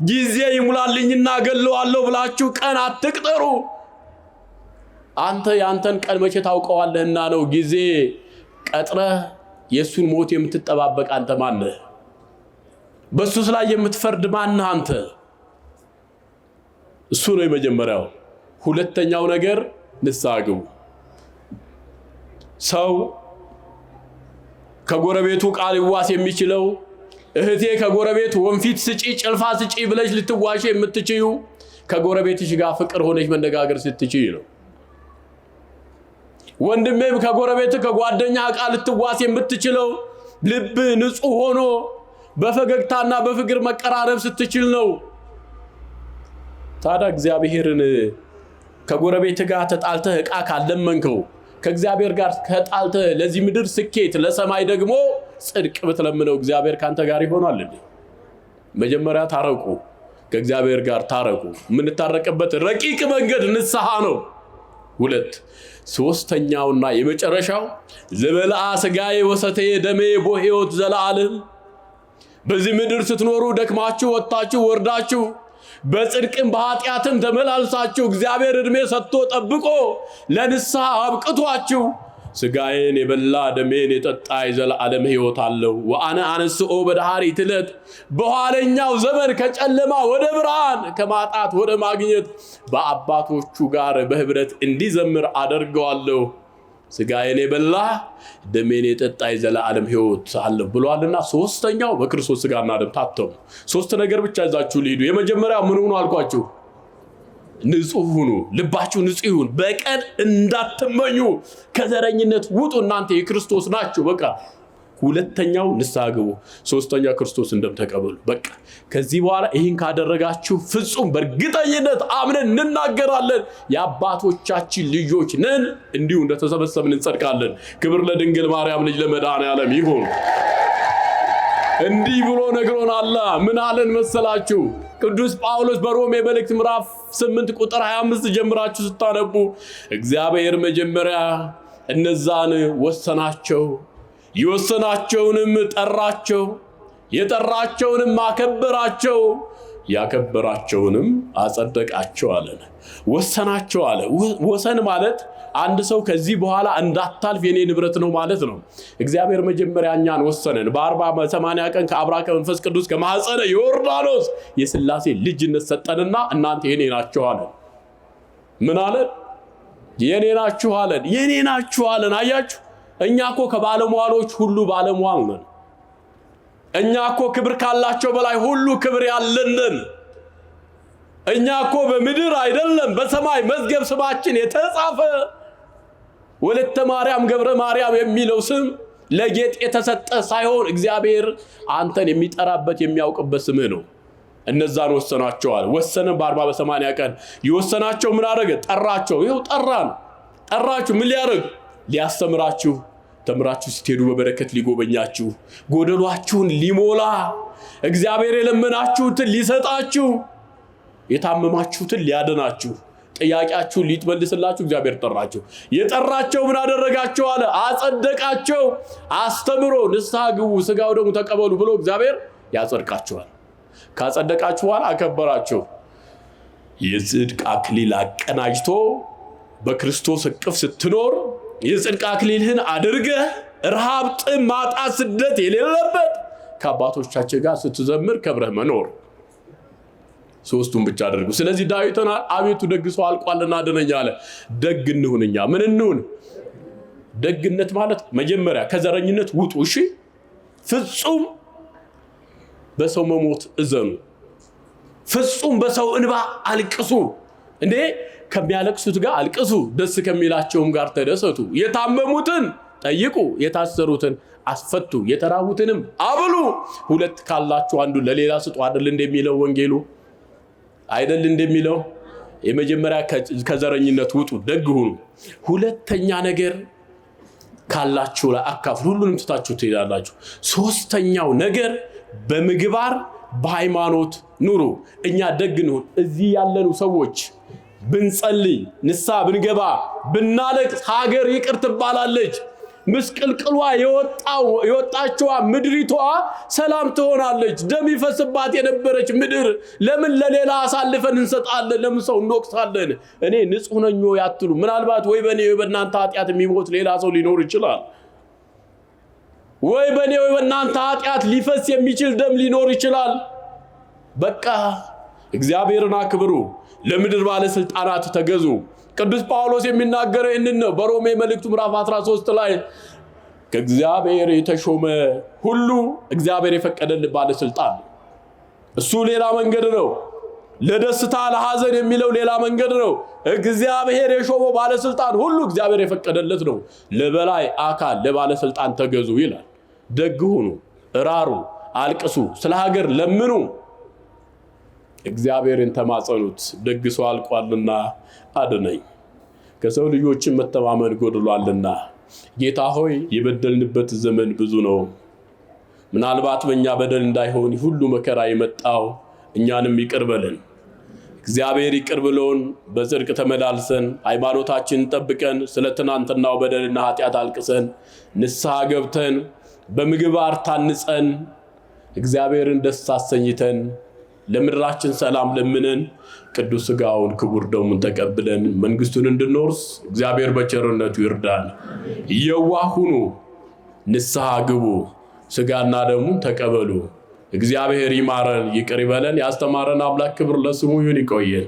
ጊዜ ይሙላልኝና ገለዋለሁ ብላችሁ ቀን አትቅጠሩ። አንተ ያንተን ቀን መቼ ታውቀዋለህና ነው ጊዜ ቀጥረህ የሱን ሞት የምትጠባበቅ አንተ ማን ነህ? በሱስ ላይ የምትፈርድ ማን ነህ አንተ? እሱ ነው የመጀመሪያው። ሁለተኛው ነገር ንስሐ ግቡ። ሰው ከጎረቤቱ ቃል ይዋስ የሚችለው እህቴ ከጎረቤት ወንፊት ስጪ ጭልፋ ስጪ ብለሽ ልትዋሽ የምትችዩ ከጎረቤትሽ ጋር ፍቅር ሆነሽ መነጋገር ስትችይ ነው። ወንድሜም ከጎረቤት ከጓደኛ ቃል ልትዋስ የምትችለው ልብ ንጹህ ሆኖ በፈገግታና በፍቅር መቀራረብ ስትችል ነው። ታዲያ እግዚአብሔርን ከጎረቤት ጋር ተጣልተህ ዕቃ ካለመንከው ከእግዚአብሔር ጋር ከጣልተህ ለዚህ ምድር ስኬት ለሰማይ ደግሞ ጽድቅ ብትለምነው እግዚአብሔር ካንተ ጋር ይሆናል እንዴ? መጀመሪያ ታረቁ፣ ከእግዚአብሔር ጋር ታረቁ። ምን ታረቀበት ረቂቅ መንገድ ንስሐ ነው። ሶስተኛውና የመጨረሻው ዘበላ ስጋዬ ወሰተዬ ደሜ ቦሄዎት ዘላለም። በዚህ ምድር ስትኖሩ ደክማችሁ ወጣችሁ ወርዳችሁ በጽድቅም በኃጢአትም ተመላልሳችሁ እግዚአብሔር እድሜ ሰጥቶ ጠብቆ ለንስሐ አብቅቷችሁ ስጋዬን የበላ ደሜን የጠጣ የዘላለም ሕይወት አለው። ወአነ አንስኦ በዳህሪት ዕለት በኋለኛው ዘመን ከጨለማ ወደ ብርሃን ከማጣት ወደ ማግኘት በአባቶቹ ጋር በህብረት እንዲዘምር አደርገዋለሁ። ስጋዬን የበላ ደሜን የጠጣ የዘላለም ሕይወት አለው ብሏልና ሶስተኛው በክርስቶስ ስጋና ደም ታተሙ። ሶስት ነገር ብቻ ይዛችሁ ሊሄዱ። የመጀመሪያው ምን ሆኖ አልኳችሁ? ንጹህ ሁኑ፣ ልባችሁ ንጹህ ይሁን፣ በቀል እንዳትመኙ፣ ከዘረኝነት ውጡ፣ እናንተ የክርስቶስ ናችሁ። በቃ ሁለተኛው ንስሐ ግቡ፣ ሶስተኛ ክርስቶስ እንደምተቀበሉ። በቃ ከዚህ በኋላ ይህን ካደረጋችሁ ፍጹም በእርግጠኝነት አምነን እንናገራለን የአባቶቻችን ልጆች ነን፣ እንዲሁ እንደተሰበሰብን እንጸድቃለን። ክብር ለድንግል ማርያም ልጅ ለመድኃኔዓለም ይሁን። እንዲህ ብሎ ነግሮናል። ምን አለን መሰላችሁ? ቅዱስ ጳውሎስ በሮሜ መልእክት ምዕራፍ 8 ቁጥር 25 ጀምራችሁ ስታነቡ እግዚአብሔር መጀመሪያ እነዛን ወሰናቸው፣ የወሰናቸውንም ጠራቸው፣ የጠራቸውንም አከበራቸው፣ ያከበራቸውንም አጸደቃቸው አለን። ወሰናቸው አለ። ወሰን ማለት አንድ ሰው ከዚህ በኋላ እንዳታልፍ የኔ ንብረት ነው ማለት ነው። እግዚአብሔር መጀመሪያ እኛን ወሰነን። በ40-80 ቀን ከአብራ ከመንፈስ ቅዱስ ከማኅፀነ ዮርዳኖስ የሥላሴ ልጅነት ሰጠንና እናንተ የኔ ናችሁ አለን። ምን አለን? የኔ ናችሁ አለን። የኔ ናችሁ አለን። አያችሁ፣ እኛ እኮ ከባለሟሎች ሁሉ ባለሟል ነን። እኛ እኮ ክብር ካላቸው በላይ ሁሉ ክብር ያለንን። እኛ እኮ በምድር አይደለም በሰማይ መዝገብ ስማችን የተጻፈ ወለተ ማርያም ገብረ ማርያም የሚለው ስም ለጌጥ የተሰጠ ሳይሆን እግዚአብሔር አንተን የሚጠራበት የሚያውቅበት ስምህ ነው። እነዛን ወሰናቸዋል። ወሰነን በ40-80 ቀን የወሰናቸው ምን አደረገ? ጠራቸው። ይኸው ጠራን። ጠራችሁ ምን ሊያደርግ? ሊያስተምራችሁ፣ ተምራችሁ ስትሄዱ በበረከት ሊጎበኛችሁ፣ ጎደሏችሁን ሊሞላ፣ እግዚአብሔር የለመናችሁትን ሊሰጣችሁ፣ የታመማችሁትን ሊያድናችሁ፣ ጥያቄያችሁን ሊትመልስላችሁ እግዚአብሔር ጠራችሁ። የጠራቸው ምን አደረጋቸው አለ? አጸደቃቸው። አስተምሮ ንስሐ ግቡ፣ ስጋው ደግሞ ተቀበሉ ብሎ እግዚአብሔር ያጸድቃችኋል። ካጸደቃችሁ በኋላ አከበራቸው። የጽድቅ አክሊል አቀናጅቶ በክርስቶስ እቅፍ ስትኖር የጽድቅ አክሊልህን አድርገህ ረሃብ፣ ጥም፣ ማጣት፣ ስደት የሌለበት ከአባቶቻችን ጋር ስትዘምር ከብረህ መኖር። ሶስቱን ብቻ አድርጉ። ስለዚህ ዳዊትን አቤቱ ደግ ሰው አልቋልና አድነኝ አለ። ደግ እንሁን። እኛ ምን እንሁን? ደግነት ማለት መጀመሪያ ከዘረኝነት ውጡ። እሺ፣ ፍጹም በሰው መሞት እዘኑ፣ ፍጹም በሰው እንባ አልቅሱ። እንዴ ከሚያለቅሱት ጋር አልቅሱ፣ ደስ ከሚላቸውም ጋር ተደሰቱ። የታመሙትን ጠይቁ፣ የታሰሩትን አስፈቱ፣ የተራቡትንም አብሉ። ሁለት ካላችሁ አንዱ ለሌላ ስጡ አይደል እንደሚለው ወንጌሉ? አይደል እንደሚለው? የመጀመሪያ ከዘረኝነት ውጡ፣ ደግ ሁኑ። ሁለተኛ ነገር ካላችሁ ላይ አካፍሉ፣ ሁሉንም ትታችሁ ትሄዳላችሁ። ሶስተኛው ነገር በምግባር በሃይማኖት ኑሩ። እኛ ደግ እንሁን። እዚህ ያለኑ ሰዎች ብንጸልይ፣ ንስሐ ብንገባ፣ ብናለቅስ ሀገር ይቅር ትባላለች። ምስቅልቅሏ የወጣችዋ ምድሪቷ ሰላም ትሆናለች። ደም ይፈስባት የነበረች ምድር ለምን ለሌላ አሳልፈን እንሰጣለን? ለምን ሰው እንወቅሳለን? እኔ ንጹህ ነኝ ያትሉ። ምናልባት ወይ በኔ ወይ በእናንተ ኃጢአት የሚሞት ሌላ ሰው ሊኖር ይችላል። ወይ በኔ ወይ በእናንተ ኃጢአት ሊፈስ የሚችል ደም ሊኖር ይችላል። በቃ እግዚአብሔርን አክብሩ፣ ለምድር ባለስልጣናት ተገዙ። ቅዱስ ጳውሎስ የሚናገረው ይህንን ነው። በሮሜ መልእክቱ ምዕራፍ 13 ላይ ከእግዚአብሔር የተሾመ ሁሉ እግዚአብሔር የፈቀደልን ባለስልጣን፣ እሱ ሌላ መንገድ ነው። ለደስታ ለሐዘን የሚለው ሌላ መንገድ ነው። እግዚአብሔር የሾመው ባለስልጣን ሁሉ እግዚአብሔር የፈቀደለት ነው። ለበላይ አካል ለባለስልጣን ተገዙ ይላል። ደግ ሁኑ፣ እራሩ፣ አልቅሱ፣ ስለ ሀገር ለምኑ፣ እግዚአብሔርን ተማጸኑት። ደግ ሰው አልቋልና አድነኝ፣ ከሰው ልጆችን መተማመን ጎድሏልና። ጌታ ሆይ የበደልንበት ዘመን ብዙ ነው። ምናልባት በእኛ በደል እንዳይሆን ሁሉ መከራ የመጣው እኛንም ይቅር በለን። እግዚአብሔር ይቅር ብሎን በጽድቅ ተመላልሰን ሃይማኖታችንን ጠብቀን ስለ ትናንትናው በደልና ኃጢአት አልቅሰን ንስሐ ገብተን በምግባር ታንጸን እግዚአብሔርን ደስ አሰኝተን ለምድራችን ሰላም ለምነን ቅዱስ ሥጋውን ክቡር ደሙን ተቀብለን መንግስቱን እንድንወርስ እግዚአብሔር በቸርነቱ ይርዳን። የዋህ ሁኑ፣ ንስሐ ግቡ፣ ሥጋና ደሙን ተቀበሉ። እግዚአብሔር ይማረን፣ ይቅር ይበለን። ያስተማረን አምላክ ክብር ለስሙ ይሁን። ይቆየን።